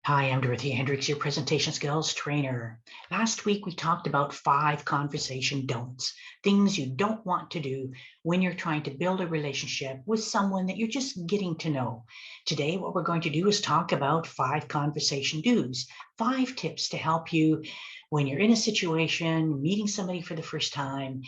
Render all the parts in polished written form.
Hi, I'm Dorothea Hendriks, your presentation skills trainer. Last week, we talked about 5 conversation don'ts, things you don't want to do when you're trying to build a relationship with someone that you're just getting to know. Today, what we're going to do is talk about 5 conversation do's, 5 tips to help you when you're in a situation, meeting somebody for the first time,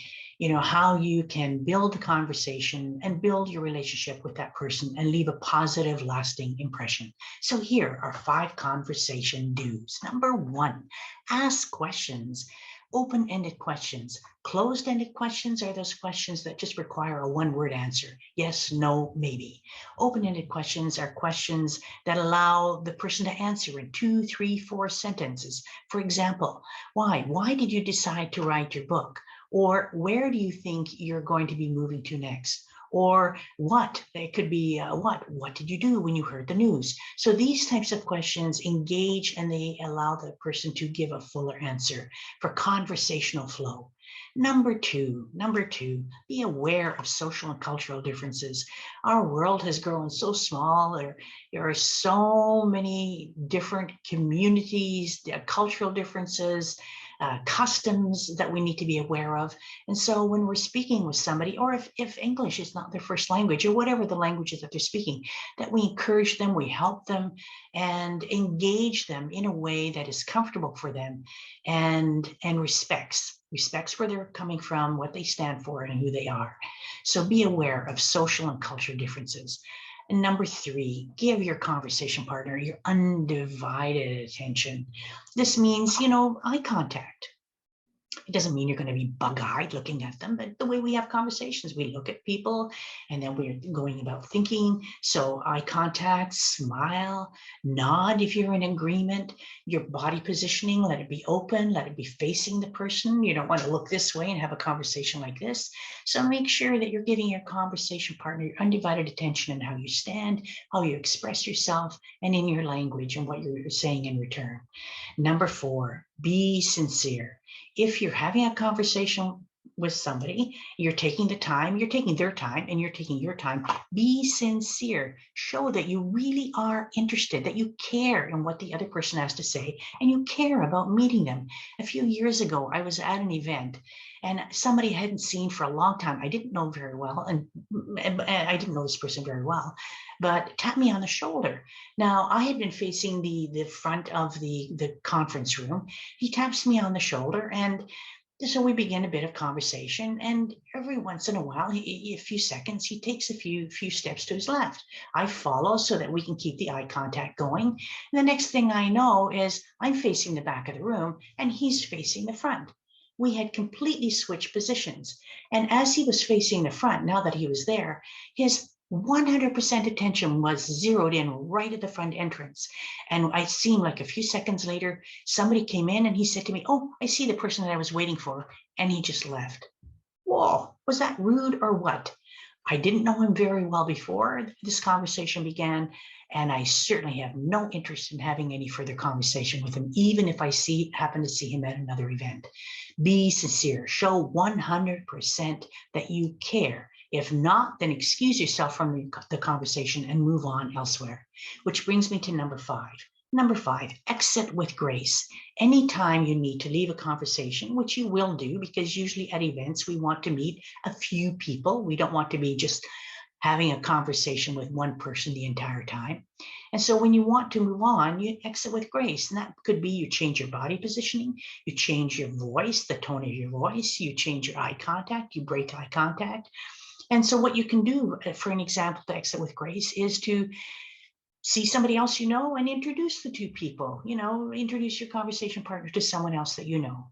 how you can build the conversation and build your relationship with that person and leave a positive, lasting impression. So here are 5 conversation do's. Number 1, ask questions. Open-ended questions. Closed-ended questions are those questions that just require a one-word answer. Yes, no, maybe. Open-ended questions are questions that allow the person to answer in 2, 3, 4 sentences. For example, why? Why did you decide to write your book? Or where do you think you're going to be moving to next? Or what? It could be what? What did you do when you heard the news? So these types of questions engage and they allow the person to give a fuller answer for conversational flow. Number two, be aware of social and cultural differences. Our world has grown so small. There are so many different communities, cultural differences, customs that we need to be aware of. And so when we're speaking with somebody, or if English is not their first language, or whatever the language is that they're speaking, that we encourage them, we help them, and engage them in a way that is comfortable for them and respects where they're coming from, what they stand for, and who they are. So be aware of social and cultural differences. And number 3, give your conversation partner your undivided attention. This means, eye contact. It doesn't mean you're going to be bug-eyed looking at them, but the way we have conversations, we look at people and then we're going about thinking. So eye contact, smile, nod if you're in agreement, your body positioning, let it be open, let it be facing the person. You don't want to look this way and have a conversation like this. So make sure that you're giving your conversation partner your undivided attention in how you stand, how you express yourself, and in your language and what you're saying in return. Number 4, be sincere. If you're having a conversation with somebody, you're taking the time, you're taking their time, and you're taking your time. Be sincere. Show that you really are interested, that you care in what the other person has to say, and you care about meeting them. A few years ago, I was at an event, and somebody I hadn't seen for a long time. I didn't know very well, and I didn't know this person very well, but tapped me on the shoulder. Now, I had been facing the front of the conference room. He taps me on the shoulder, and so we begin a bit of conversation. And every once in a while, a few seconds, he takes a few steps to his left. I follow so that we can keep the eye contact going. And the next thing I know is I'm facing the back of the room, and he's facing the front. We had completely switched positions. And as he was facing the front, now that he was there, his 100% attention was zeroed in right at the front entrance. And I seemed like a few seconds later, somebody came in and he said to me, "Oh, I see the person that I was waiting for." And he just left. Whoa, was that rude or what? I didn't know him very well before this conversation began, and I certainly have no interest in having any further conversation with him, even if I happen to see him at another event. Be sincere. Show 100% that you care. If not, then excuse yourself from the conversation and move on elsewhere. Which brings me to number 5. Number 5, exit with grace. Anytime you need to leave a conversation, which you will do, because usually at events we want to meet a few people. We don't want to be just having a conversation with one person the entire time. And so when you want to move on, you exit with grace. And that could be you change your body positioning, you change your voice, the tone of your voice, you change your eye contact, you break eye contact. And so what you can do, for an example, to exit with grace is to see somebody else you know and introduce the two people, introduce your conversation partner to someone else that you know.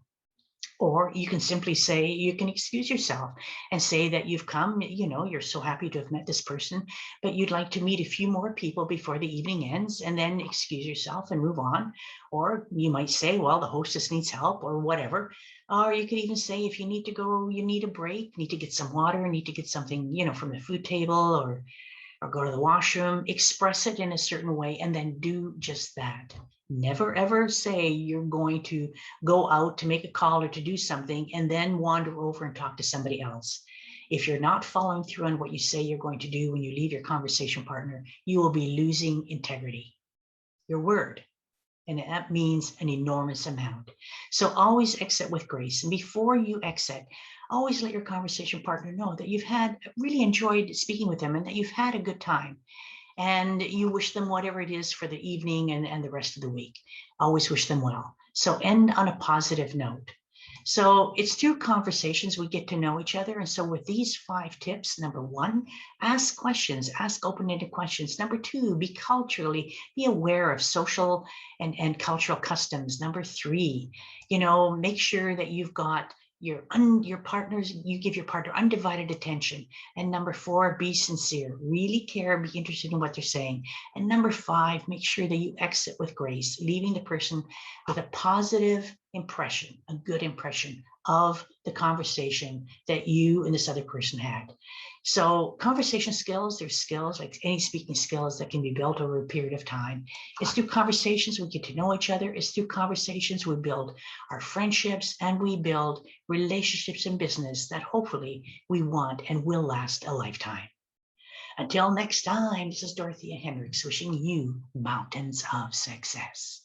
Or you can simply say, you can excuse yourself and say that you've come, you're so happy to have met this person, but you'd like to meet a few more people before the evening ends, and then excuse yourself and move on. Or you might say, well, the hostess needs help or whatever. Or you could even say, if you need to go, you need a break, need to get some water, need to get something, from the food table or go to the washroom, express it in a certain way, and then do just that. Never ever say you're going to go out to make a call or to do something and then wander over and talk to somebody else. If you're not following through on what you say you're going to do when you leave your conversation partner, you will be losing integrity. Your word. And that means an enormous amount. So always exit with grace. And before you exit, always let your conversation partner know that you've had really enjoyed speaking with them and that you've had a good time. And you wish them whatever it is for the evening and the rest of the week. Always wish them well. So end on a positive note. So it's through conversations we get to know each other. And so with these 5 tips, number 1, ask questions, ask open-ended questions. Number 2, be aware of social and cultural customs. Number 3, make sure that you've got your partners, you give your partner undivided attention. And number 4, be sincere, really care, be interested in what they're saying. And number 5, make sure that you exit with grace, leaving the person with a positive impression, a good impression of the conversation that you and this other person had. So conversation skills, there's skills like any speaking skills that can be built over a period of time. It's through conversations we get to know each other. It's through conversations we build our friendships and we build relationships in business that hopefully we want and will last a lifetime. Until next time, this is Dorothea Hendriks wishing you mountains of success.